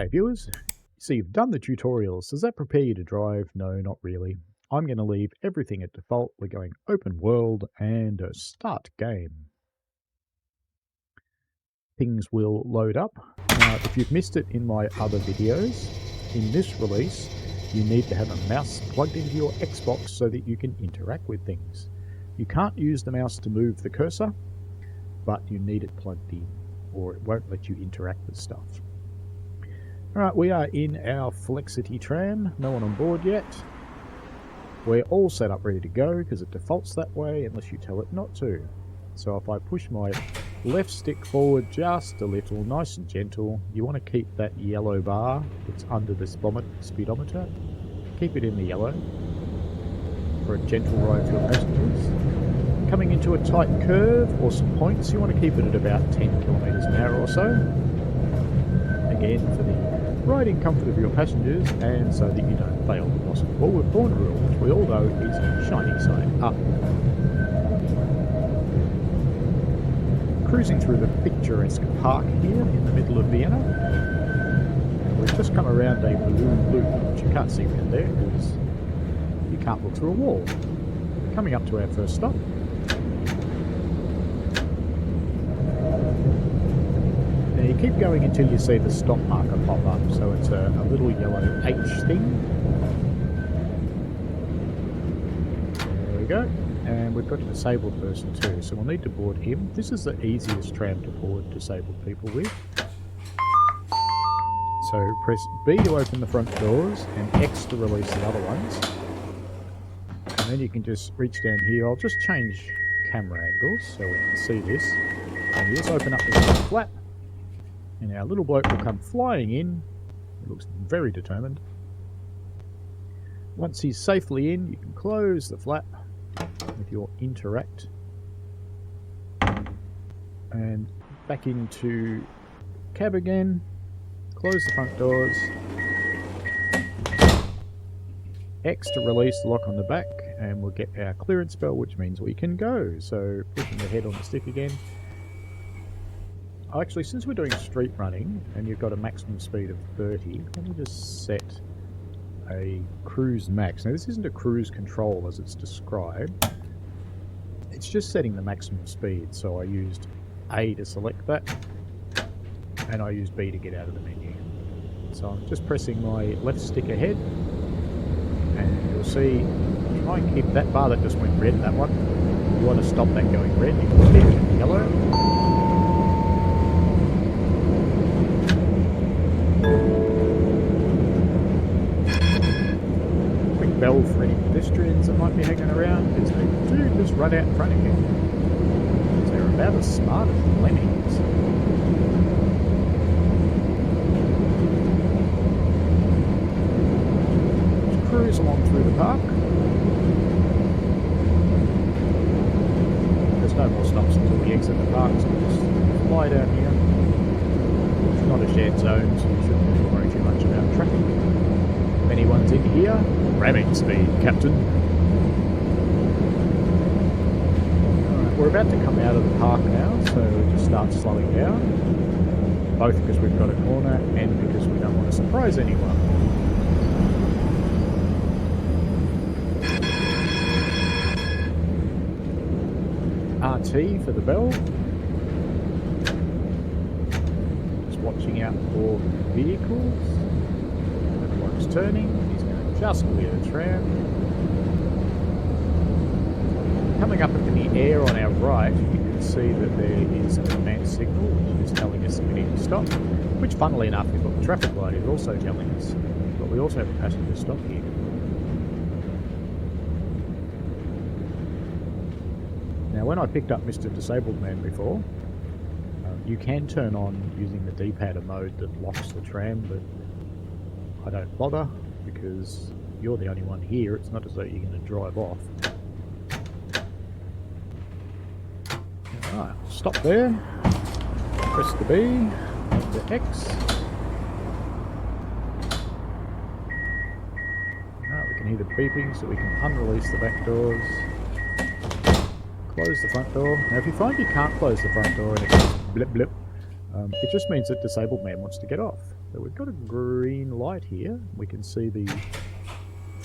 G'day viewers. So you've done the tutorials. Does that prepare you to drive? No, not really. I'm going to leave everything at default. We're going open world and start game. Things will load up. Now, if you've missed it in my other videos, in this release, you need to have a mouse plugged into your Xbox so that you can interact with things. You can't use the mouse to move the cursor, but you need it plugged in, or it won't let you interact with stuff. Alright, we are in our Flexity tram. No one on board yet. We're all set up ready to go because it defaults that way unless you tell it not to. So if I push my left stick forward just a little, nice and gentle, you want to keep that yellow bar that's under the speedometer. Keep it in the yellow for a gentle ride for your passengers. Coming into a tight curve or some points, you want to keep it at about 10 kilometers an hour or so. Again, for the riding comfort of your passengers and so that you don't fail the possible forward corner rule, which we all know is shiny side up. Cruising through the picturesque park here in the middle of Vienna. We've just come around a balloon loop, which you can't see around there because you can't look through a wall. Coming up to our first stop. Now you keep going until you see the stop marker pop up, so it's a little yellow H thing. There we go. And we've got a disabled person too, so we'll need to board him. This is the easiest tram to board disabled people with. So press B to open the front doors and X to release the other ones. And then you can just reach down here. I'll just change camera angles so we can see this. And you just open up this little flap. And our little bloke will come flying in. He looks very determined. Once he's safely in, you can close the flap with your interact. And back into cab again. Close the front doors. X to release the lock on the back. And we'll get our clearance bell, which means we can go. So pushing the head on the stick again. Actually, since we're doing street running and you've got a maximum speed of 30, let me just set a cruise max. Now this isn't a cruise control as it's described. It's just setting the maximum speed. So I used A to select that and I used B to get out of the menu. So I'm just pressing my left stick ahead and you'll see, try and keep that bar that just went red, that one. You want to stop that going red, you can leave it in yellow. Bell for any pedestrians that might be hanging around because they do just run out in front of you. They're about as smart as lemmings. Just cruise along through the park. There's no more stops until we exit the park, so we'll just fly down here. It's not a shared zone, so you shouldn't really worry too much about traffic. If anyone's in here, ramming speed, Captain. Alright, we're about to come out of the park now, so we'll just start slowing down. Both because we've got a corner and because we don't want to surprise anyone. RT for the bell. Just watching out for vehicles. Everyone's turning. Just clear the tram. Coming up in the air on our right, you can see that there is an advanced signal which is telling us that we need to stop, which funnily enough is what the traffic light is also telling us, but we also have a passenger stop here. Now when I picked up Mr. Disabled Man before, you can turn on using the D-pad a mode that locks the tram, but I don't bother because you're the only one here. It's not as though you're going to drive off. Alright, stop there. Press the B and the X. Alright, we can hear the beeping so we can unrelease the back doors. Close the front door. Now if you find you can't close the front door and it goes blip blip, it just means that Disabled Man wants to get off. So we've got a green light here. We can see the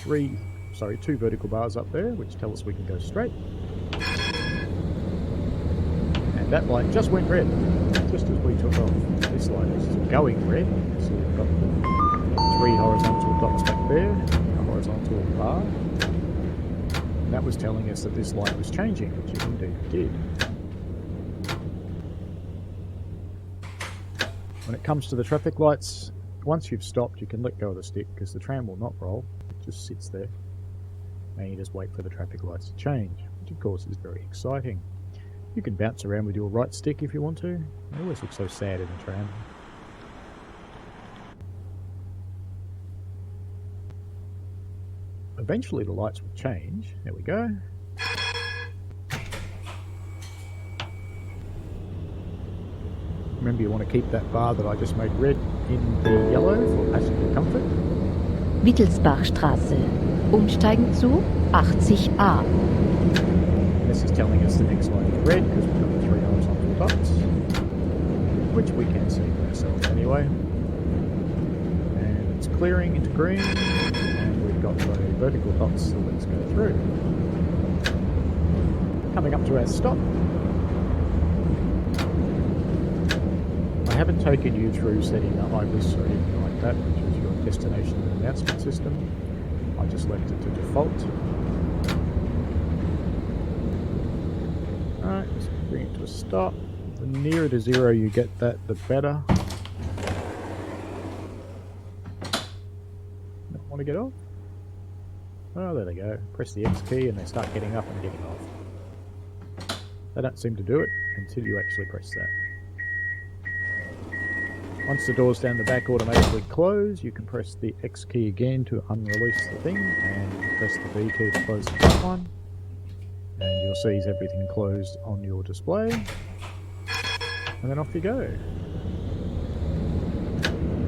two vertical bars up there, which tell us we can go straight. And that light just went red, just as we took off. This light is going red. So we've got 3 horizontal dots back there, a horizontal bar. And that was telling us that this light was changing, which it indeed did. When it comes to the traffic lights, once you've stopped, you can let go of the stick because the tram will not roll. It just sits there. And you just wait for the traffic lights to change, which of course is very exciting. You can bounce around with your right stick if you want to. It always looks so sad in a tram. Eventually the lights will change. There we go. Remember, you want to keep that bar that I just made red in the yellow for passenger comfort. Wittelsbachstraße. Umsteigen zu 80a. This is telling us the next light is red because we've got the 3 horizontal dots, which we can see for ourselves anyway. And it's clearing into green, and we've got the vertical dots, so let's go through. Coming up to our stop. I haven't taken you through setting the IBIS or anything like that, which is your destination announcement system. I just left it to default. Alright, just bring it to a stop. The nearer to 0 you get that, the better. Don't want to get off? Oh, there they go. Press the X key and they start getting up and getting off. They don't seem to do it until you actually press that. Once the doors down the back automatically close, you can press the X key again to unrelease the thing, and press the B key to close the front one. And you'll see everything closed on your display. And then off you go.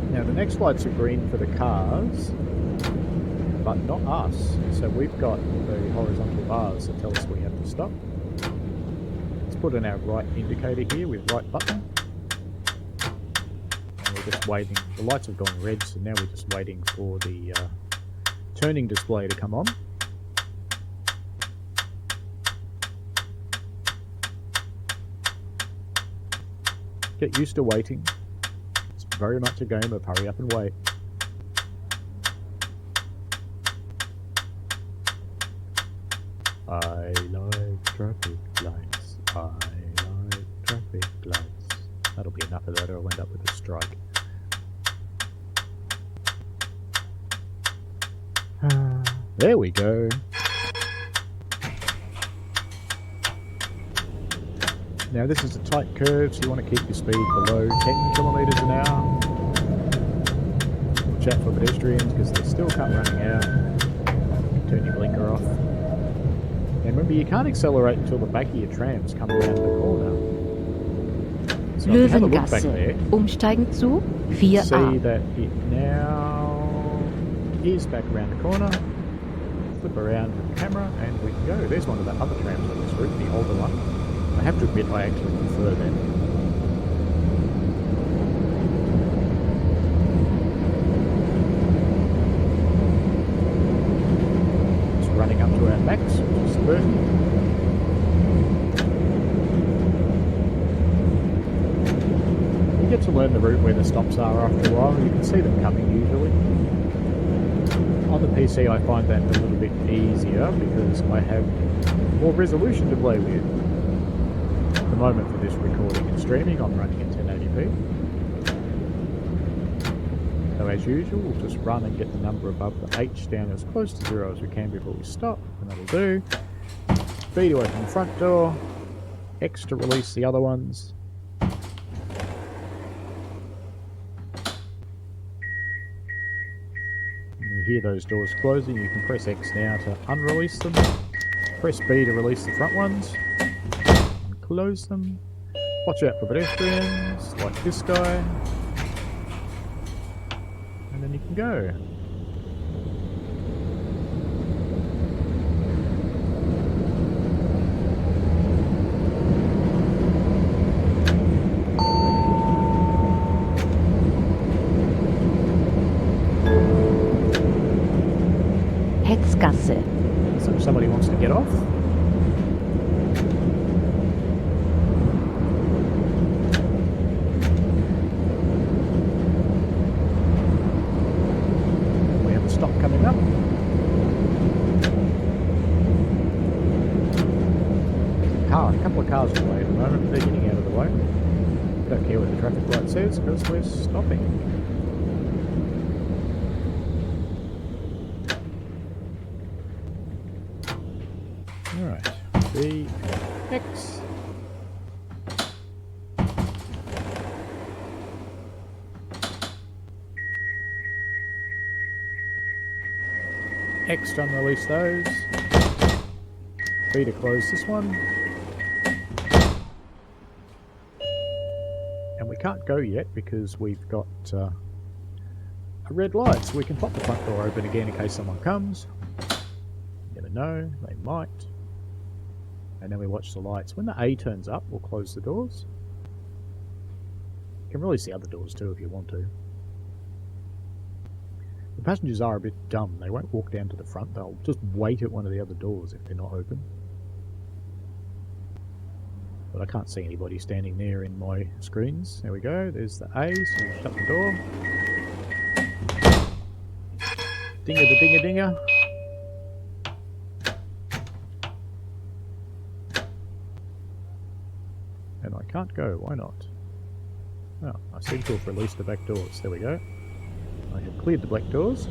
Now the next lights are green for the cars, but not us. So we've got the horizontal bars that tell us we have to stop. Let's put in our right indicator here with right button. We're just waiting. The lights have gone red, so now we're just waiting for the turning display to come on. Get used to waiting. It's very much a game of hurry up and wait. I like traffic lights. I like traffic lights. That'll be enough of that or I'll end up with a strike. There we go. Now this is a tight curve, so you want to keep your speed below 10 kilometers an hour. Watch out for pedestrians because they still come running out. Turn your blinker off. And remember, you can't accelerate until the back of your trams come around the corner. So if you have a look back there, Umsteigen zu you 4a. see that it now is back around the corner. Flip around with the camera and we can go. There's one of the other trams on this route, the older one. I have to admit I actually prefer them. It's running up to our max, which is 30. You get to learn the route where the stops are after a while. You can see them coming usually. On the PC I find that a little bit easier because I have more resolution to play with. At the moment for this recording and streaming I'm running in 1080p. So as usual we'll just run and get the number above the H down as close to 0 as we can before we stop, and that'll do. B to open the front door, X to release the other ones. You hear those doors closing, you can press X now to unrelease them. Press B to release the front ones. And close them. Watch out for pedestrians, like this guy. And then you can go. get off. We have a stop coming up. A couple of cars away at the moment. They're getting out of the way. Don't care what the traffic light says because we're stopping. Alright, B, X. X to unrelease those. B to close this one. And we can't go yet because we've got a red light, so we can pop the front door open again in case someone comes. You never know, they might. And then we watch the lights. When the A turns up, we'll close the doors. You can release the other doors too if you want to. The passengers are a bit dumb. They won't walk down to the front. They'll just wait at one of the other doors if they're not open. But I can't see anybody standing there in my screens. There we go. There's the A, so we'll shut the door. Dinger the dinger dinger. And I can't go. Why not? Oh, I seem to have released the back doors. There we go. I have cleared the black doors.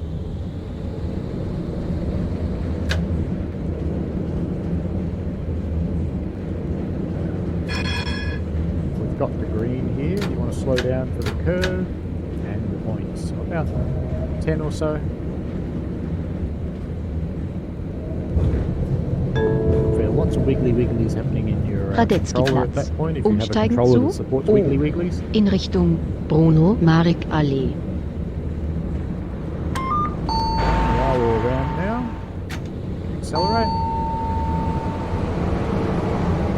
We've got the green here. You want to slow down for the curve and the points. About 10 or so. Lots of wiggly wigglies happening in your controller at that point. If you have a controller that supports wiggly wigglies. In Richtung Bruno-Marek-Allee. We are all around now. Accelerate.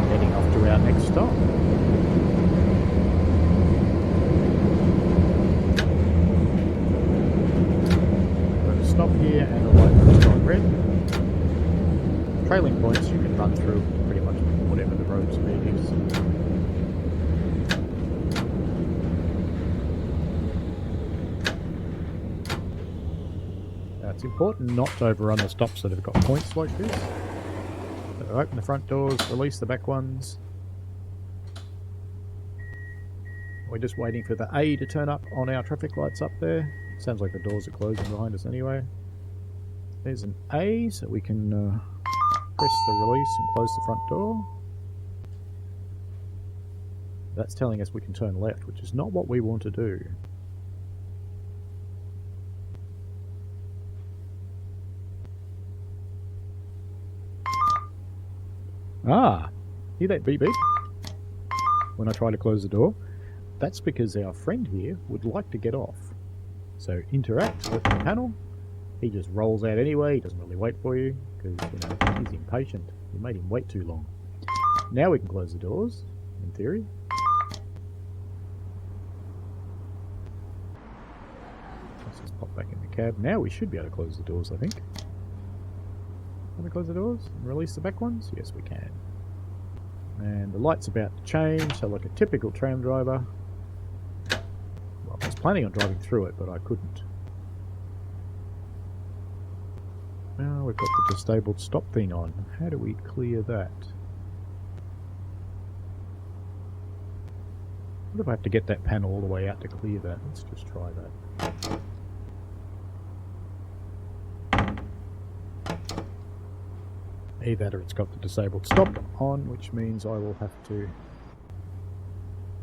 Heading off to our next stop. We're going to stop here and the light goes on red. Trailing points you can run through pretty much whatever the road speed is. Now it's important not to overrun the stops that have got points like this. So open the front doors, release the back ones. We're just waiting for the A to turn up on our traffic lights up there. Sounds like the doors are closing behind us anyway. There's an A, so we can press the release and close the front door. That's telling us we can turn left, which is not what we want to do. Ah! Hear that beep beep? When I try to close the door. That's because our friend here would like to get off. So interact with the panel. He just rolls out anyway, he doesn't really wait for you, because, you know, he's impatient. You made him wait too long. Now we can close the doors, in theory. Let's just pop back in the cab. Now we should be able to close the doors, I think. Can we close the doors and release the back ones? Yes, we can. And the light's about to change, so like a typical tram driver. Well, I was planning on driving through it, but I couldn't. Now we've got the disabled stop thing on. How do we clear that? What if I have to get that panel all the way out to clear that? Let's just try that. Either that or it's got the disabled stop on, which means I will have to...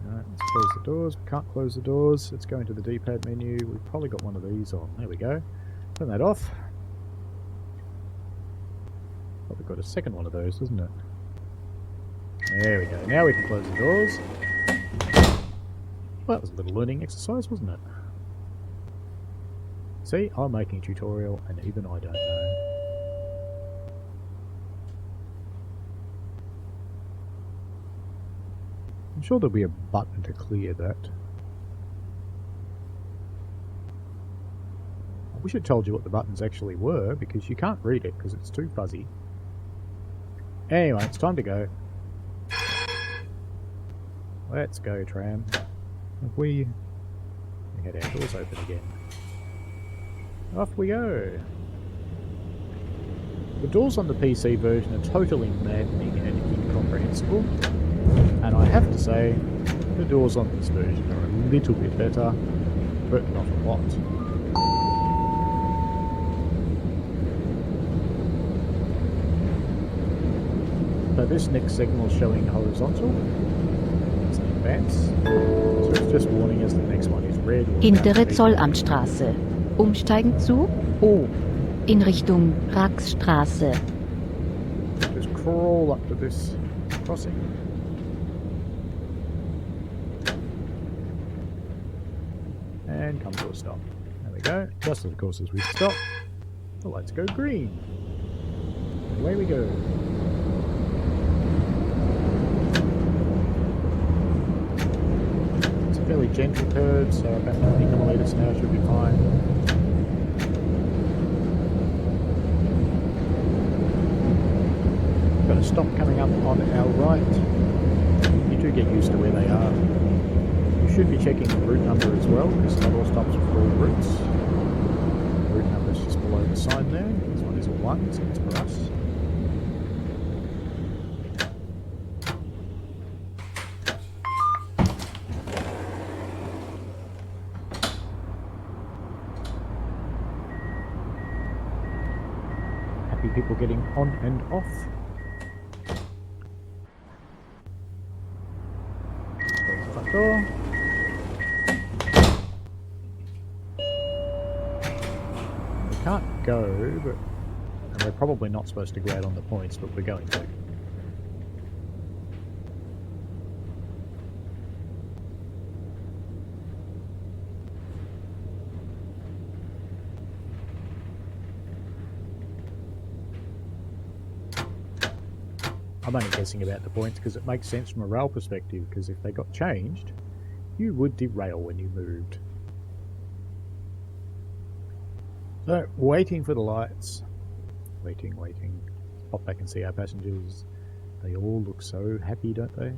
Alright, let's close the doors. We can't close the doors. Let's go into the D-pad menu. We've probably got one of these on. There we go. Turn that off. Probably got a second one of those, isn't it? There we go. Now we can close the doors. Well, that was a little learning exercise, wasn't it? See, I'm making a tutorial and even I don't know. I'm sure there'll be a button to clear that. I wish it told you what the buttons actually were, because you can't read it because it's too fuzzy. Anyway, it's time to go. Let's go, tram. Have we had our doors open again? Off we go. The doors on the PC version are totally maddening and incomprehensible, and I have to say, the doors on this version are a little bit better, but not a lot. So this next signal is showing horizontal. It's an advance. So it's just warning us the next one is red. Hintere Zollamtstraße. Umsteigen zu O. In Richtung Raxstraße. Just crawl up to this crossing. And come to a stop. There we go. Just of course as we stop, the lights go green. Away we go. It's a fairly gentle curve, so about 90 kilometres an hour should be fine. Got a stop coming up on our right. You do get used to where they are. You should be checking the route number as well, because not all stops are full routes. The route number is just below the sign there. This one is a 1, so it's for us. Happy people getting on and off. Front door. We can't go, but and we're probably not supposed to go out on the points, but we're going to. I'm only guessing about the points because it makes sense from a rail perspective, because if they got changed, you would derail when you moved. So, waiting for the lights. Waiting. Pop back and see our passengers. They all look so happy, don't they?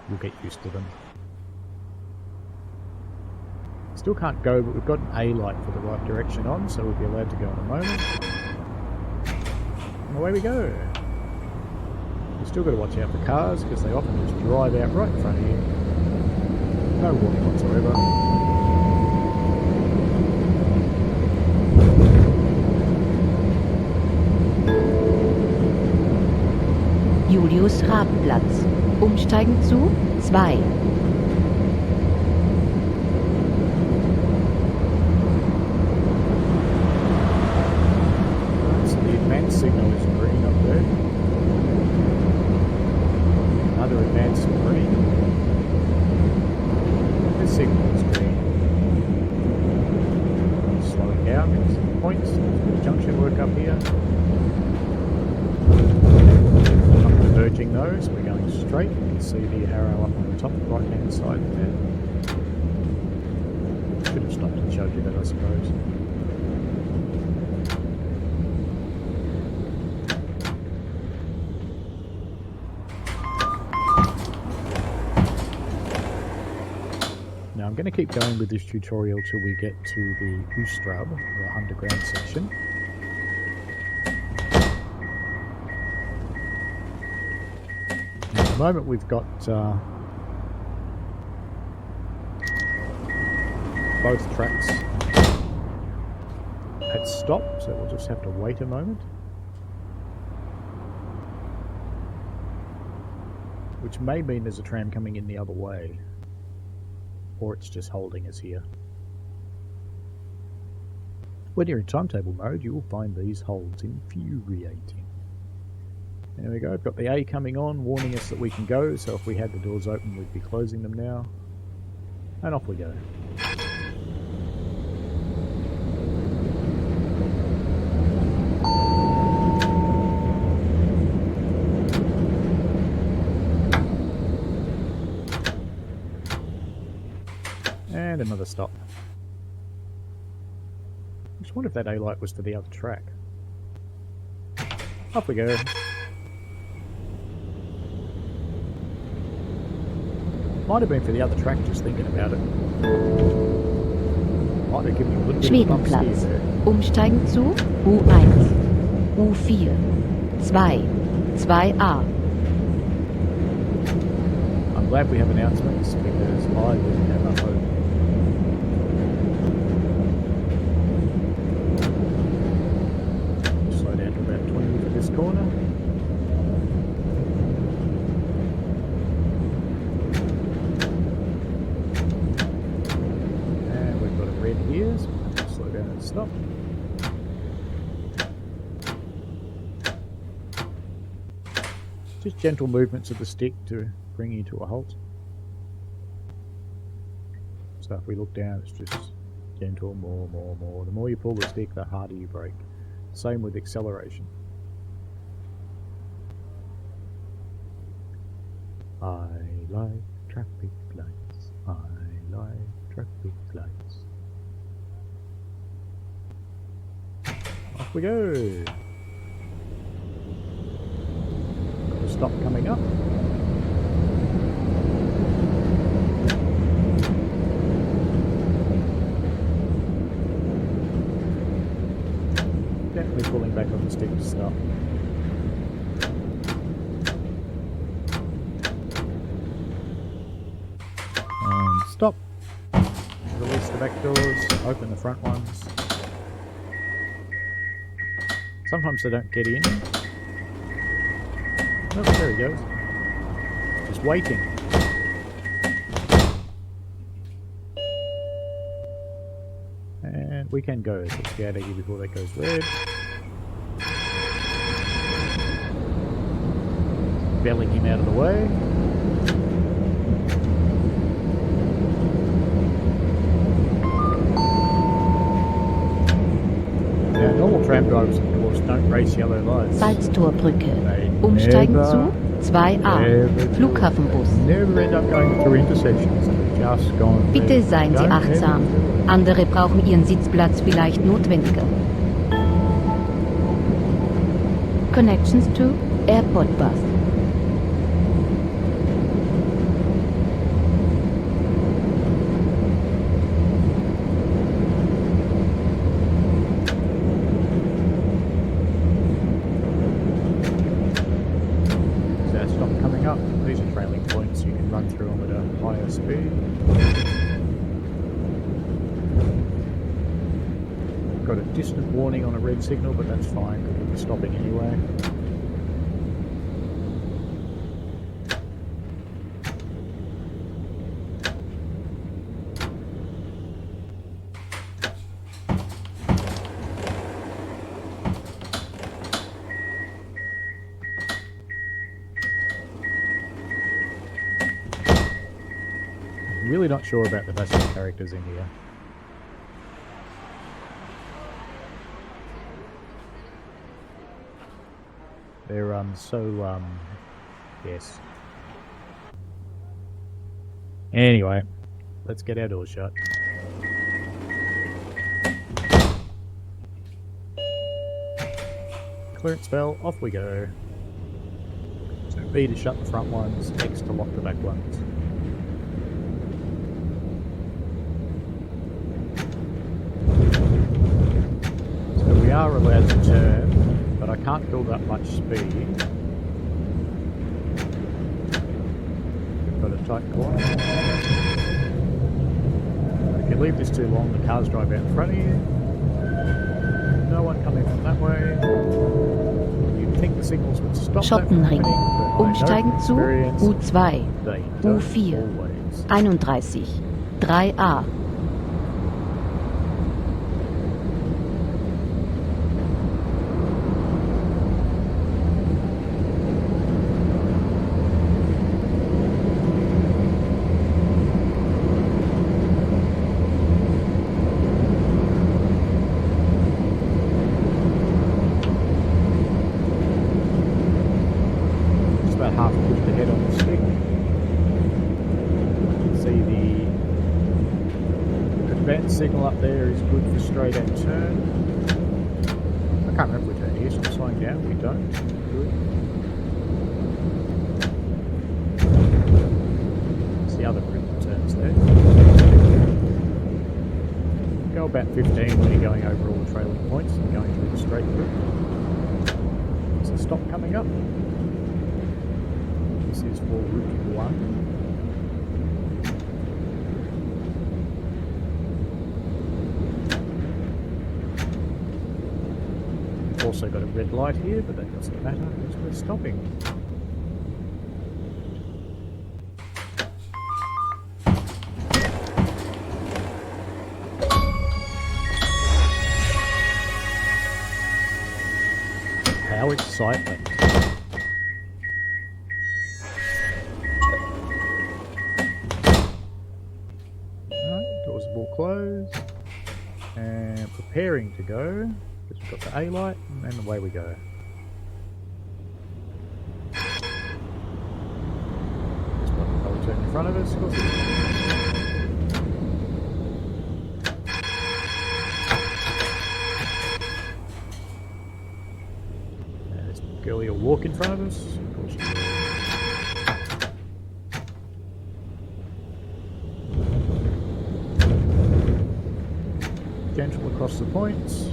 You'll get used to them. Still can't go, but we've got an A light for the right direction on, so we'll be allowed to go in a moment. And away we go. You've still got to watch out for cars, because they often just drive out right in front of you. No warning whatsoever. Julius-Raab-Platz. Umsteigen zu 2. Signal is green up there. Another advance green. This signal is green. Slowing down, getting some points. There's a bit of junction work up here. Not converging those, we're going straight. You can see the arrow up on the top right hand side there. Should have stopped and showed you that, I suppose. Now I'm going to keep going with this tutorial till we get to the Oostrub, the underground section. Now, at the moment we've got both tracks at stop, so we'll just have to wait a moment. Which may mean there's a tram coming in the other way. Or it's just holding us here. When you're in timetable mode, you will find these holds infuriating. There we go, I've got the A coming on, warning us that we can go, so if we had the doors open, we'd be closing them now. And off we go. And another stop. I just wonder if that A light was to the other track. Off we go. Might have been for the other track, just thinking about it. Might have given you a little bit of bump steer Schwedenplatz. there. Umsteigen zu U1, U4, 2, 2a. I'm glad we have announcements because I wouldn't have a hope. Slow down to about 20 for this corner. And we've got a red here, so we'll have to slow down and stop. Just gentle movements of the stick to bring you to a halt. So if we look down, it's just gentle, more. The more you pull the stick, the harder you brake. Same with acceleration. I like traffic lights. I like traffic lights. Off we go. Got a stop coming up. Gently pulling back on the stick to stop. And stop. Release the back doors, open the front ones. Sometimes they don't get in. Oh, there he goes. Just waiting. And we can go. So let's get out of here before that goes red. Belling him out of the way. Now, normal tram drivers, of course, don't race yellow lights. Salztorbrücke. They Umsteigen never, zu 2a. Flughafenbus. never end up going through intersections. They're just gone. Bitte seien Sie achtsam. Andere brauchen Ihren Sitzplatz vielleicht notwendiger. Connections to Airport Bus. So that's not coming up. These are trailing points. You can run through them at a higher speed. Got a distant warning on a red signal, but that's fine because we'll be stopping anyway. I'm really not sure about the passenger characters in here. They're yes. Anyway, let's get our doors shut. Clearance bell, off we go. So B to shut the front ones, X to lock the back ones. So we are allowed to turn, but I can't build up much speed. We've got a tight corner. If you leave this too long, the cars drive out in front of you. No one coming from that way. You'd think the signals would stop that from Schottenring. happening, but I know Umsteigen from zu experience U2, they don't U4, always. 31, 3a. Just about half pushed ahead on the stick. You can see the advanced signal up there is good for straight out turn. I can't remember which one it is, I'm slowing down now. We don't. Good. It's the other route that turns there. Go about 15 when you're going over all the trailing points and going through the straight route. There's a stop coming up. This is for Route 1. Also got a red light here, but that doesn't matter because we're stopping. How exciting! Alright, doors are all closed and preparing to go. We've got the A light, and away we go. Just got the color turn in front of us. Of course it is. There's a girlie will walk in front of us. Of course she will. Gentle across the points.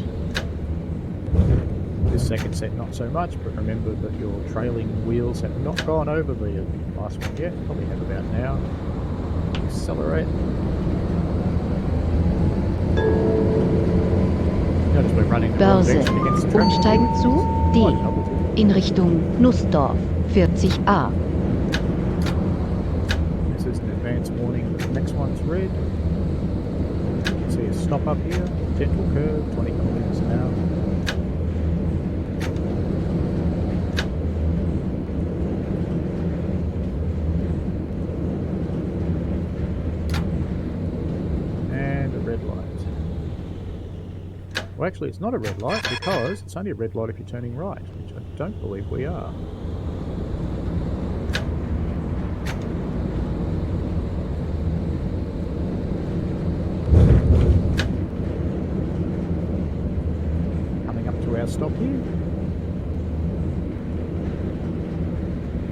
This second set not so much, but remember that your trailing wheels have not gone over the last one yet. Probably have about now. Accelerate. Notice we're running the wrong Börse. direction against the traffic. Umsteigen zu D. In Richtung Nussdorf, 40a. This is an advance warning that the next one's red. You can see a stop up here. Gentle curve, 20 kilometers an hour. Well, actually, it's not a red light because it's only a red light if you're turning right, which I don't believe we are. Coming up to our stop here.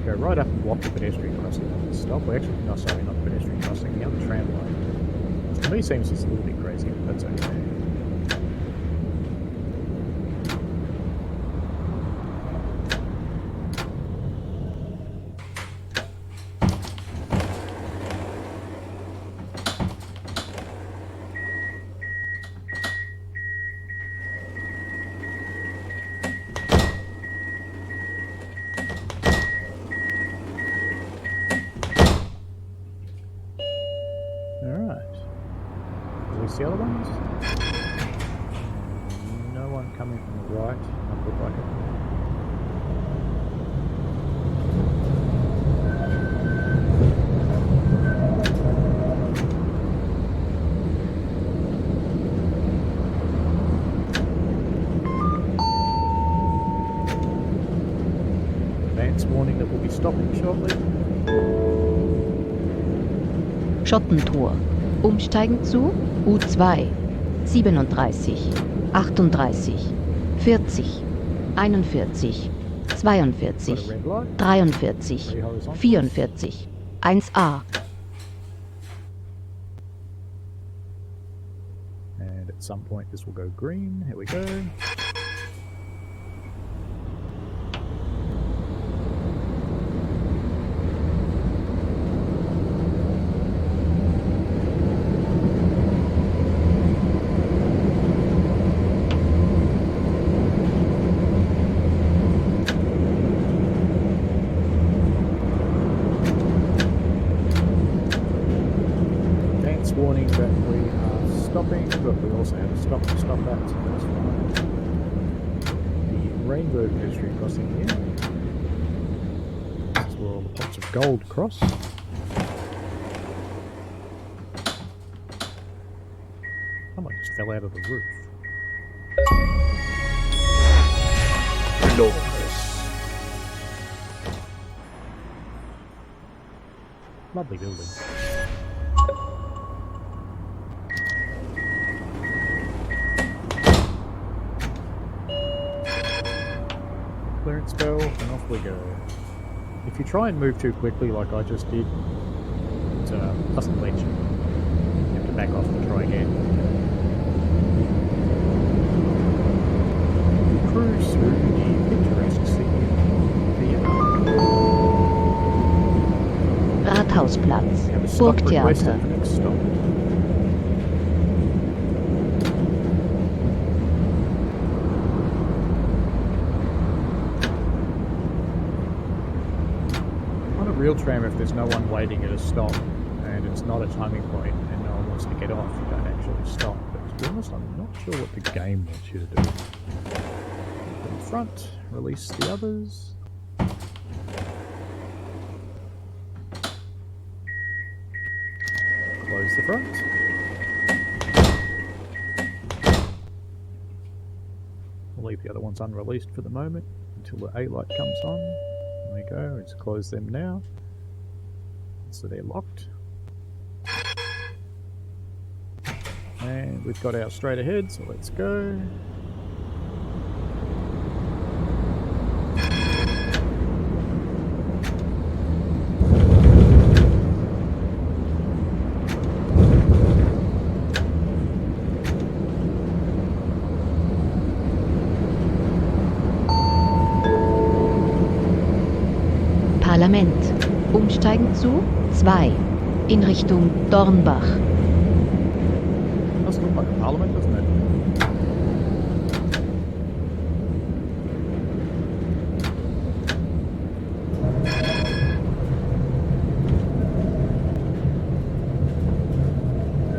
Go right up and block the pedestrian crossing at the stop. We're actually not sorry, not the pedestrian crossing, the other tram line. To me, seems just a little bit crazy, but that's okay. The other ones? No one coming from the right. Not look like it. Advance warning that we'll be stopping shortly. Schottentor. Umsteigen zu U2, 37, 38, 40, 41, 42, 43, 44, 1a. And at some point this will go green. Here we go. Warning that we are stopping, but we also have a stop at, so that's fine. The rainbow pedestrian crossing here. This is where all the pots of gold cross. Someone just fell out of the roof. Glorious. Lovely building. quick spell, and off we go. If you try and move too quickly like I just did, it doesn't let you. You have to back off and try again. Cruise through the picturesque city of Vienna. Rathausplatz, We have a stop request Burgtheater. at the next stop. On a real tram, if there's no one waiting at a stop and it's not a timing point and no one wants to get off, you don't actually stop. But to be honest, I'm not sure what the game wants you to do. Open the front, release the others. Close the front. We'll leave the other ones unreleased for the moment until the A light comes on. There we go, let's close them now. So they're locked. And we've got our straight ahead, so let's go. Parlament. Umsteigen zu 2 in Richtung Dornbach. Does look like a parliament, doesn't it?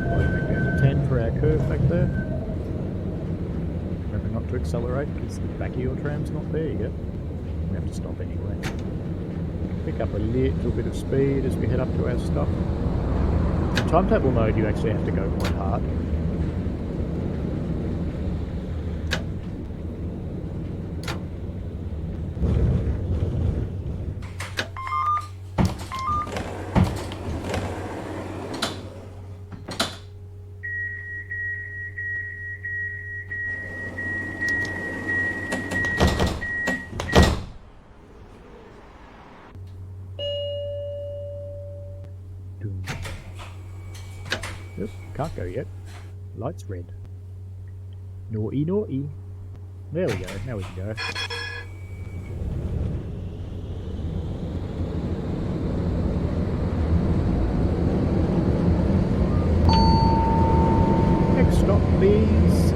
Back down to 10 for our curve back there. Remember not to accelerate because the back of your tram's not there yet. We have to stop anyway. Pick up a little bit of speed as we head up to our stop. In timetable mode, you actually have to go quite hard. Yep, can't go yet. Light's red. Naughty, naughty. There we go, now we can go. Next stop, please.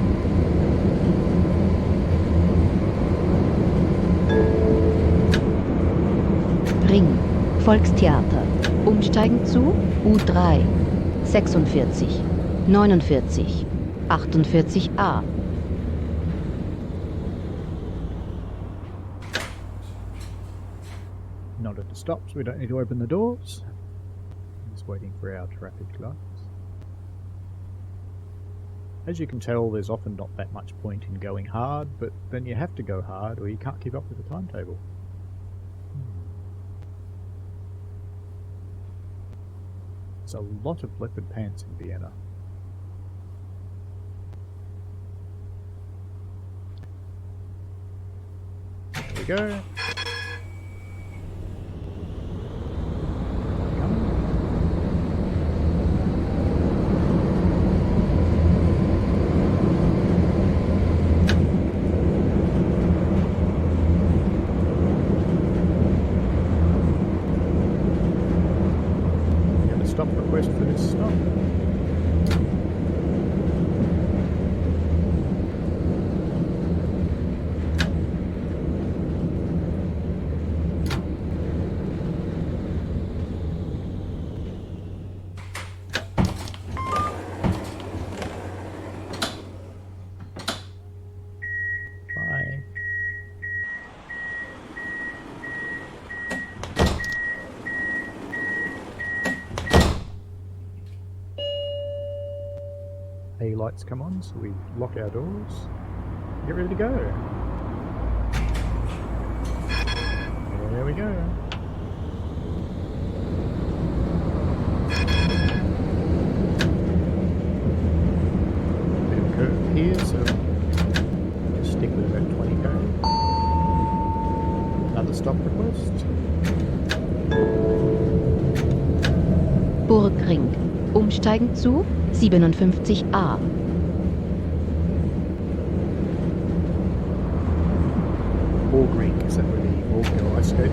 Ring. Volkstheater. Umsteigen zu U3. 46, 49, 48a. Not at the stops, we don't need to open the doors. Just waiting for our traffic lights. As you can tell, there's often not that much point in going hard, but then you have to go hard or you can't keep up with the timetable. There's a lot of leopard pants in Vienna. There we go. Stop request for this stop. Bye. A lights come on, so we lock our doors. Get ready to go. There we go. Bit of a curve here, so just stick with about 20 go. next. Burgring. Umsteigen zu 57a. Burgring, is that where the Burg ice skate?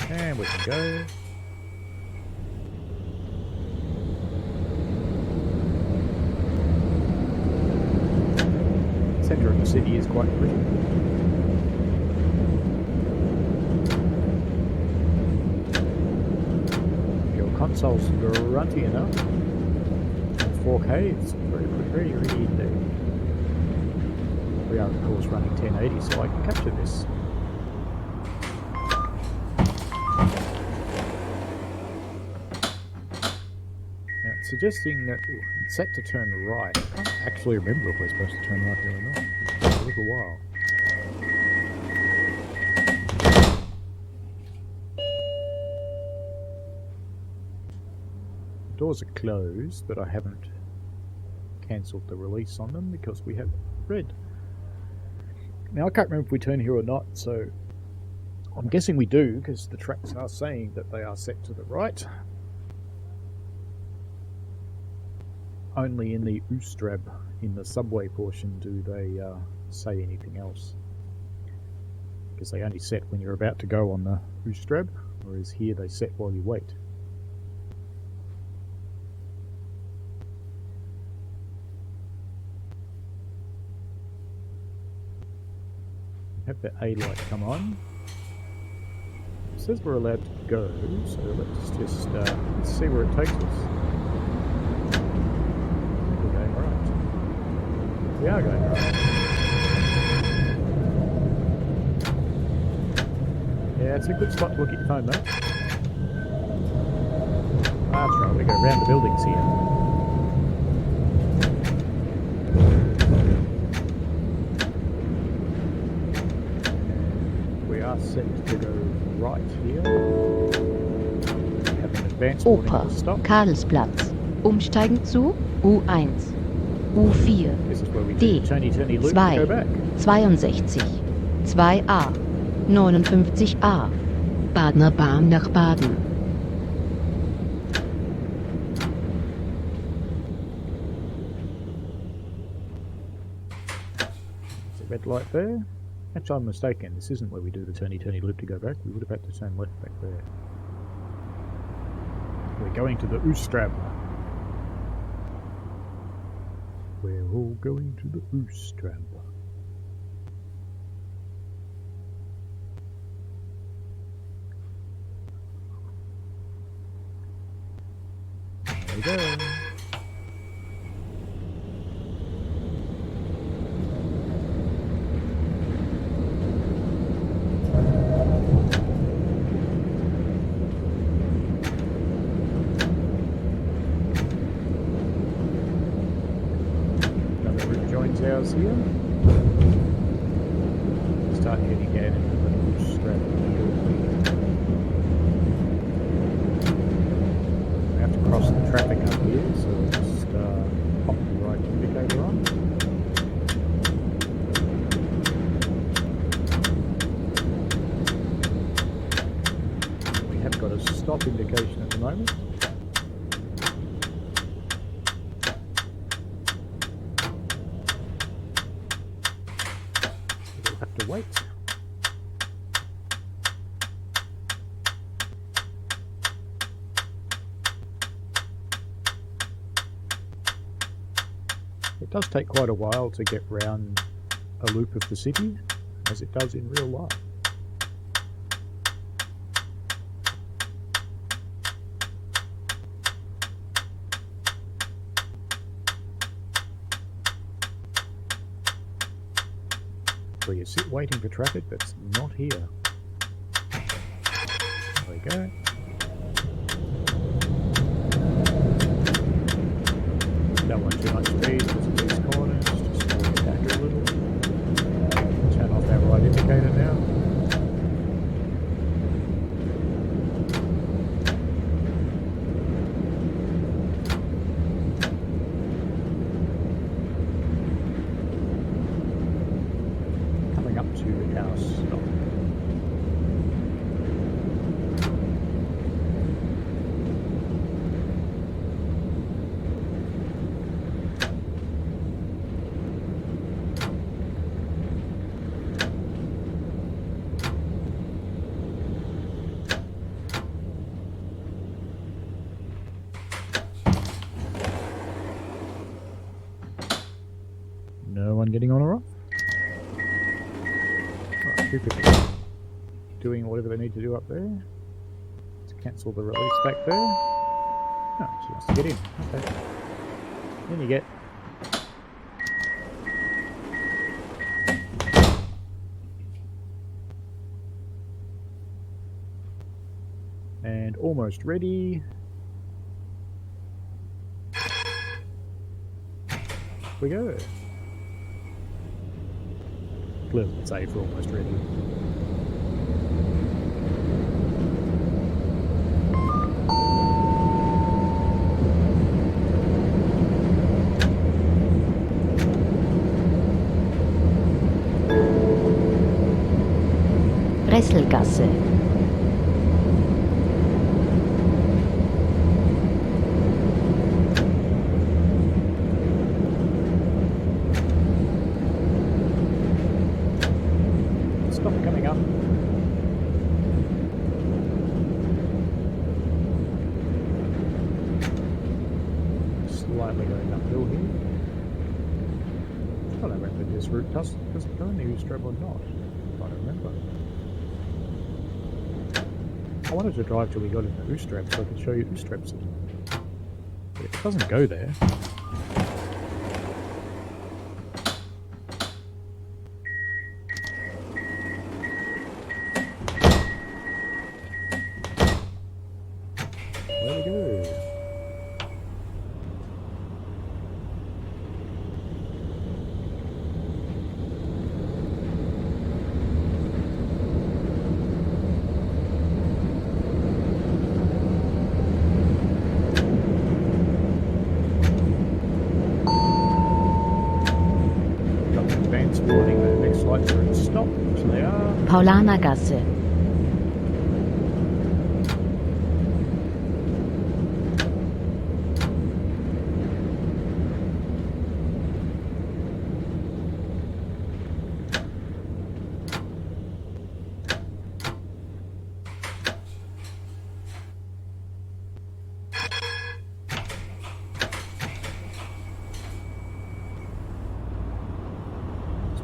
And we can go. Centre of the city is quite pretty. Your console's grunty enough. 4K, it's very indeed. We are of course running 1080, so I can capture this. Suggesting that it's set to turn right. I can't actually remember if we're supposed to turn right here or not. It's a little while. The doors are closed, but I haven't cancelled the release on them because we have red. Now I can't remember if we turn here or not, so I'm guessing we do because the tracks are saying that they are set to the right. Only in the Oostrab, in the subway portion, do they say anything else. Because they only set when you're about to go on the Oostrab, whereas here they set while you wait. Have the A light come on. It says we're allowed to go, so let's just let's see where it takes us. We are going right. Yeah, it's a good spot to look at your phone, mate. That's right, we go around the buildings here. And we are set to go right here. We have an advanced warning Oper, to stop. Karlsplatz. Umsteigen zu U1. U4, This is where we D, do turny loop 2, to go back. 62, 2a, 59a, Badner Bahn nach Baden. There's a red light there. Actually, I'm mistaken. This isn't where we do the turny loop to go back. We would have had to turn left back there. We're going to the Oostrab. We're all going to the Oostrab. There we go. Ours here. Start heading down into the Oostrab. We have to cross the traffic up here, so we'll just pop the right indicator on. We have got a stop indication at the moment. Have to wait. It does take quite a while to get round a loop of the city, as it does in real life. Where you sit waiting for traffic that's not here. go. Don't want too much speed because of these corners. Just slow it back a little. Turn off our right indicator now. Coming up to our stop. No one getting on or off? Right, 2 people doing whatever they need to do up there. Let's cancel the release back there. Oh, she wants to get in. Okay. In you get. And almost ready. Off we go. Clearly safe, we're almost ready. Resselgasse. Stop coming up. Slightly going uphill here. I don't remember this route does it go in the Oostreb or not? I don't remember. I wanted to drive till we got into Oostreb so I could show you Oostreb City. But it doesn't go there. There we go. Got an advance warning that the next lights are at stop, which they are. Paulanergasse.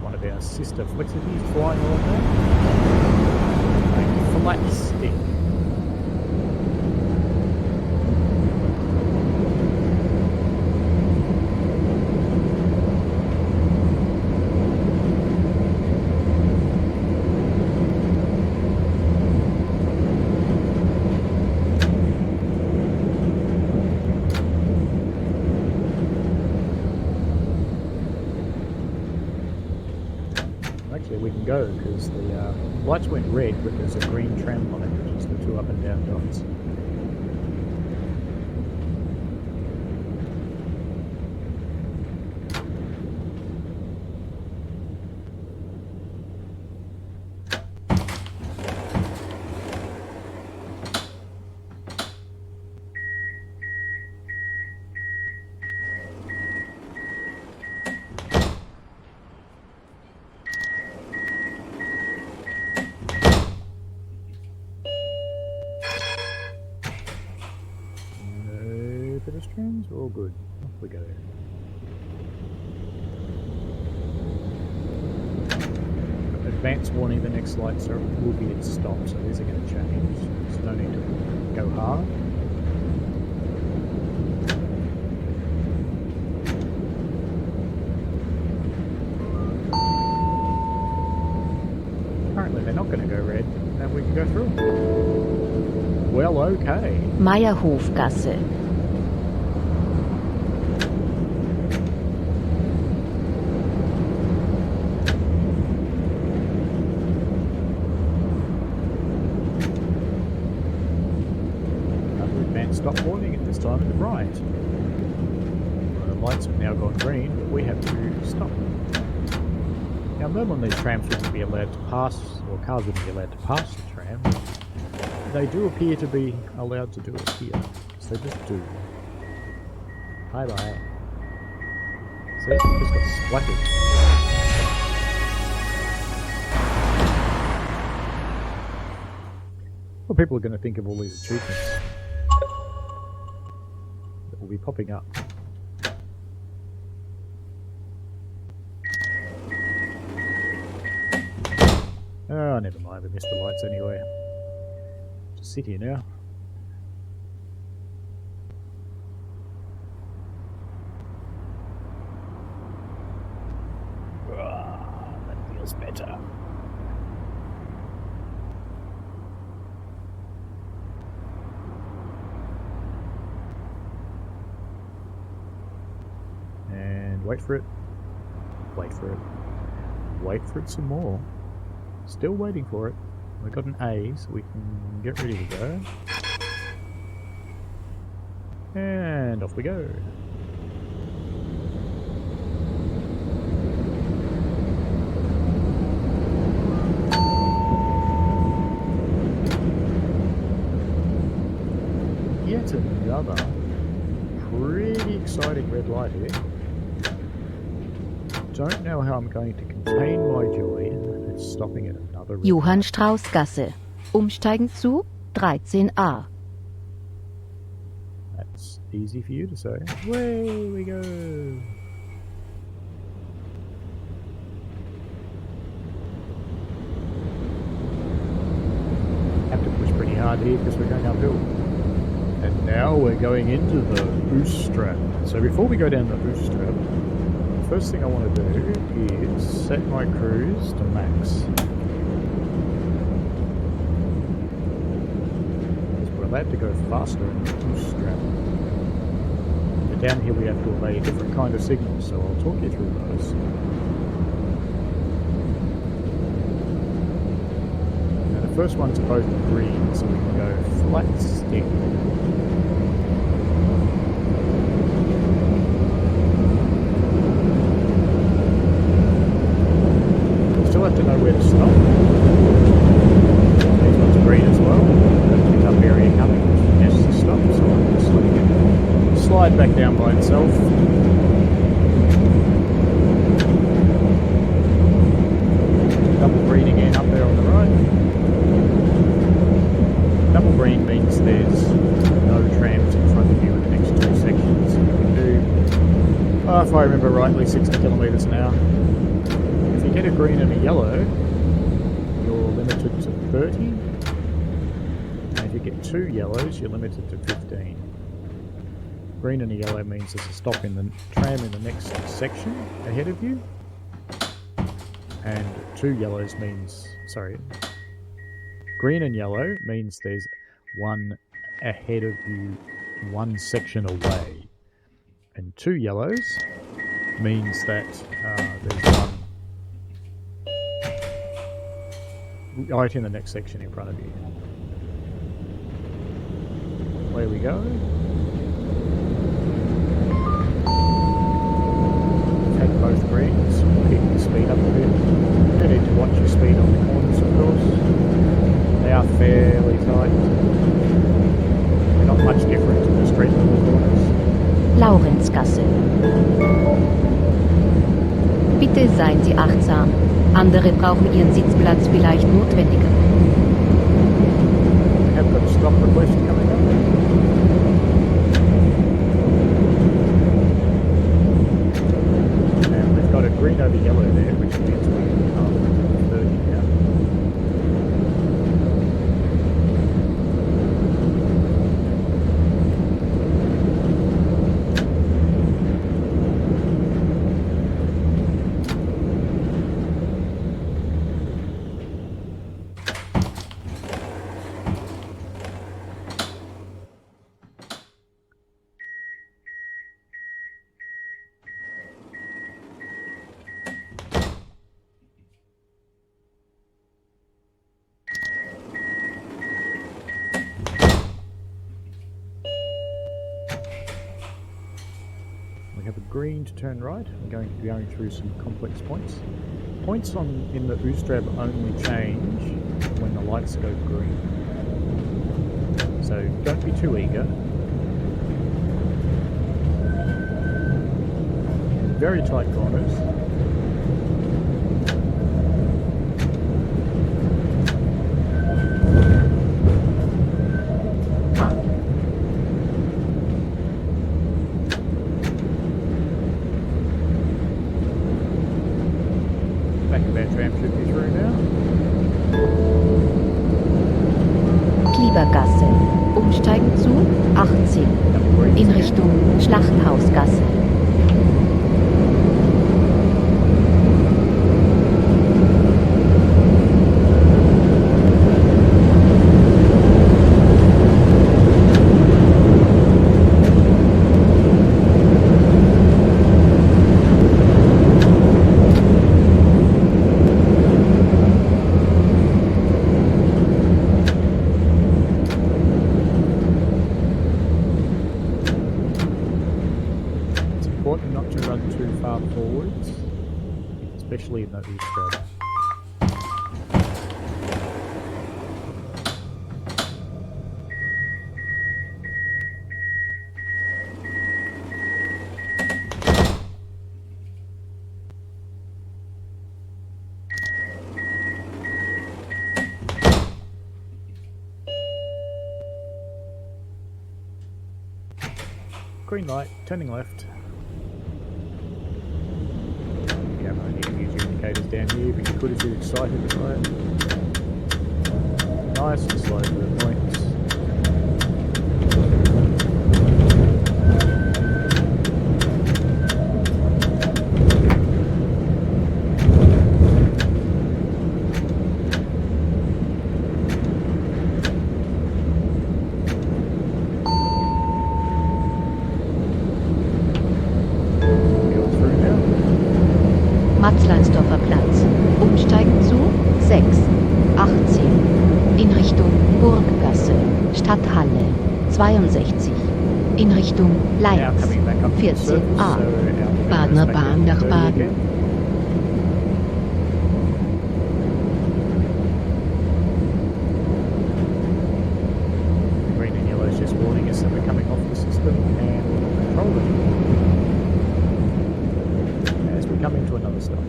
One of our sister Flexities flying along there. A flat stick. Actually, we can go because the lights went red, but there's a green tram line, which is the 2 up and down dots. Pedestrians, we're all good. Off we go. Advance warning, the next lights will be at stop, so these are going to change. So no need to go hard. Apparently they're not going to go red, and we can go through. Well, okay. Meierhofgasse. Stop warning at this time at the right. Well, the lights have now gone green, but we have to stop. Now, normally these trams wouldn't be allowed to pass, or cars wouldn't be allowed to pass the tram. They do appear to be allowed to do it here, because they just do. Bye bye. See, just got splattered. Well, people are going to think of all these achievements will be popping up. Oh, never mind, we missed the lights anyway. Just sit here now. That feels better. Wait for it. Wait for it. Wait for it some more. Still waiting for it. We've got an A, so we can get ready to go. And off we go. Yet another pretty exciting red light here. Don't know how I'm going to contain my joy at stopping at another red Johannstraußgasse. Umsteigen zu 13a. That's easy for you to say. Away we go. Have to push pretty hard here because we're going uphill. And now we're going into the Oostrap. So before we go down the Oostrap, first thing I want to do is set my cruise to max. Because we're allowed to go faster in the Oostrap. But down here we have to obey a different kind of signal, so I'll talk you through those. Now the first one's both green, so we can go flat stick. Have to know where to stop. These ones are green as well. Got a pickup area coming, which yes to stop, so I'm just letting it slide back down by itself. Double green again up there on the right. Double green means there's no trams in front of you in the next two sections. You can do, if I remember rightly, 60 kilometres an hour. If you get a green and a yellow, you're limited to 30. And if you get two yellows, you're limited to 15. Green and a yellow means there's a stop in the tram in the next section ahead of you. And two yellows means, green and yellow means there's one ahead of you, one section away. And two yellows means that there's one right in the next section in front of you. Away we go. Take both greens, keep the speed up a bit. You need to watch your speed on the corners, of course. They are fairly tight. They're not much different to the street level corners. Laurenzgasse. Bitte seien Sie achtsam. Andere brauchen Ihren Sitzplatz vielleicht notwendiger. We have got a stop request coming up. And we've got a green over yellow there, which means we are 30 now. green to turn right. I'm going to be going through some complex points. Points in the Oostrab only change when the lights go green. So don't be too eager. Very tight corners. Back of our tram should be through now. Kliebergasse. Umsteigen zu 18 in Richtung Schlachthausgasse. Forwards, especially in the Oostrab. Green light, turning left. Down here, but you could if you're excited by it. Nice and slow to the points. Matzleinsdorfer Platz. Umsteigen zu 6, 18 in Richtung Burggasse, Stadthalle 62 in Richtung Leitz 14a. Badener Bahn nach Baden. Green and yellow is just warning us that we're coming off the system and controlling as we come into another stop.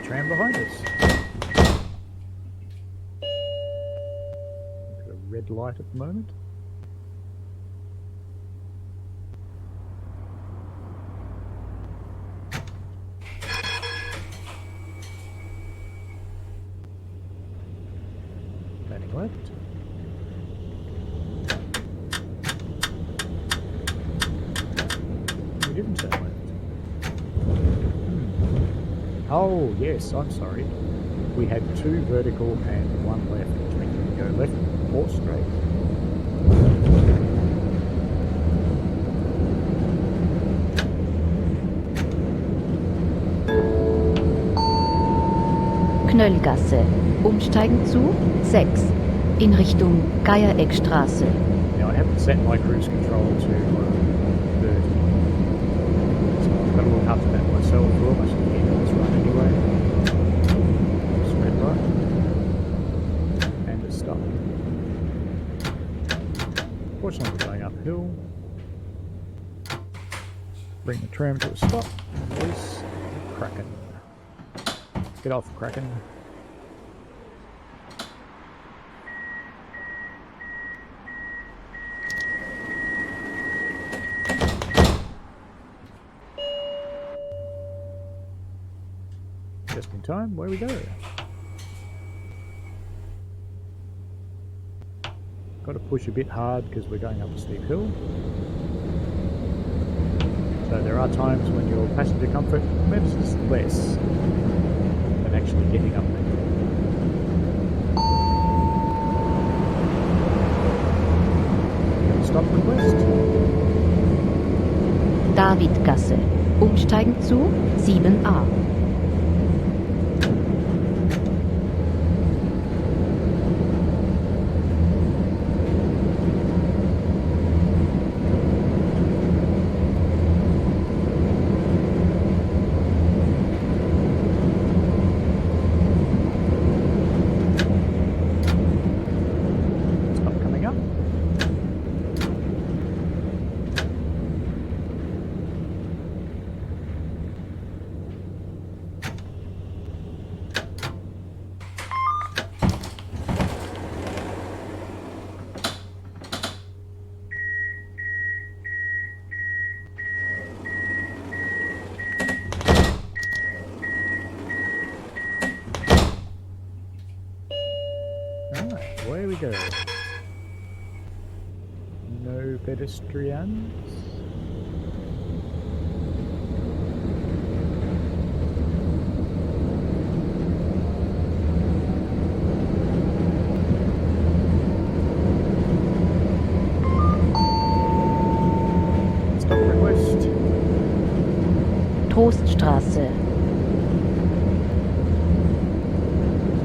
Tram behind us. Got a red light at the moment. Turning left. We didn't turn left. Oh, yes, I'm sorry. We had 2 vertical and 1 left, which means we can go left or straight. Knöllgasse. Umsteigen zu 6 in Richtung Geiereckstraße. Now, I haven't set my cruise control to 30. So I've got to look after that myself. Well, I should get this run anyway. Spread right. And it's stuck. Fortunately, we're going uphill. Bring the tram to a stop. Release the Kraken. Get off, Kraken. Just in time, where we go. Got to push a bit hard because we're going up a steep hill. So there are times when your passenger comfort matters less than actually getting up there. Stop request. Davidgasse. Umsteigen zu 7a. Stop coming up. Alright, away we go. No pedestrians. Stop request. Troststraße.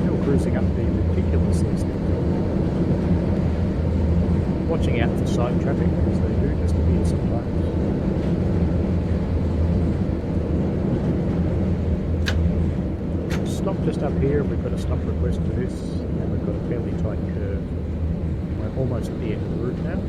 Still cruising up the ridiculously steep hill. Watching out for side traffic because they do just appear sometimes. Stop just up here. We've got a stop request for this, and we've got a fairly tight curve. We're almost at the end of the route now.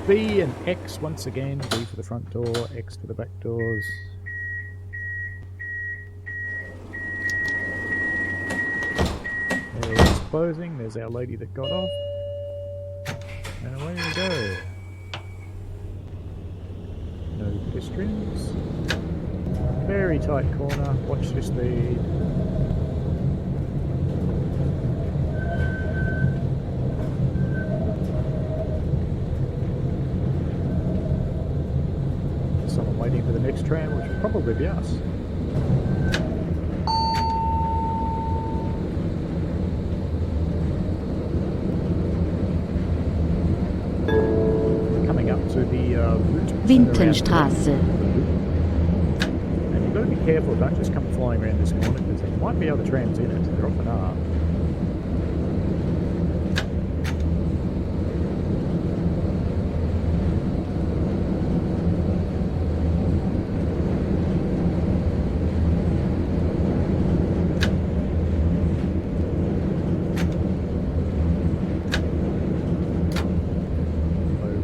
B and X once again. B for the front door, X for the back doors. There's closing. There's our lady that got off. And away we go. No pedestrians. Very tight corner. Watch your speed. Someone waiting for the next tram, which will probably be us. Coming up to the route. Wintenstraße. And you've got to be careful, don't just come flying around this corner because there might be other trams in it. There often are.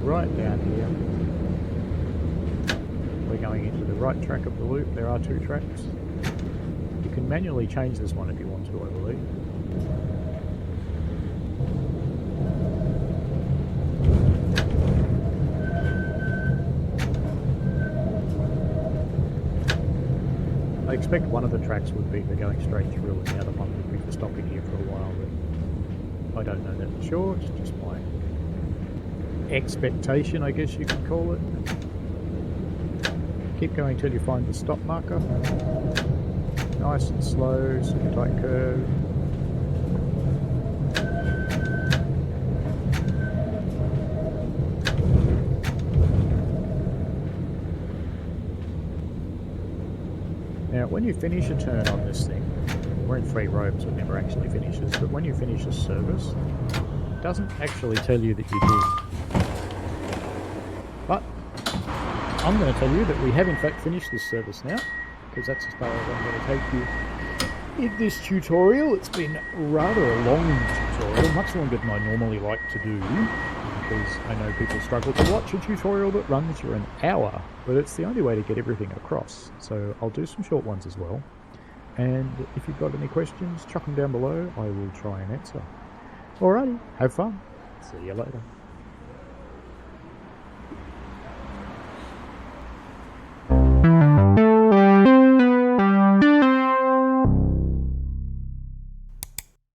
Right down here. We're going into the right track of the loop. There are two tracks. You can manually change this one if you want to, I believe. I expect one of the tracks would be for going straight through and the other one would be for stopping here for a while, but I don't know that for sure. It's just my expectation, I guess you could call it. Keep going till you find the stop marker. Nice and slow, super tight curve. Now, when you finish a turn on this thing, we're in free roam, so it never actually finishes, but when you finish a service, it doesn't actually tell you that you did. But I'm going to tell you that we have in fact finished this service now, because that's as far as I'm going to take you in this tutorial. It's been rather a long tutorial, much longer than I normally like to do, because I know people struggle to watch a tutorial that runs for an hour, but it's the only way to get everything across, so I'll do some short ones as well. And if you've got any questions, chuck them down below, I will try and answer. Alrighty, have fun, see you later.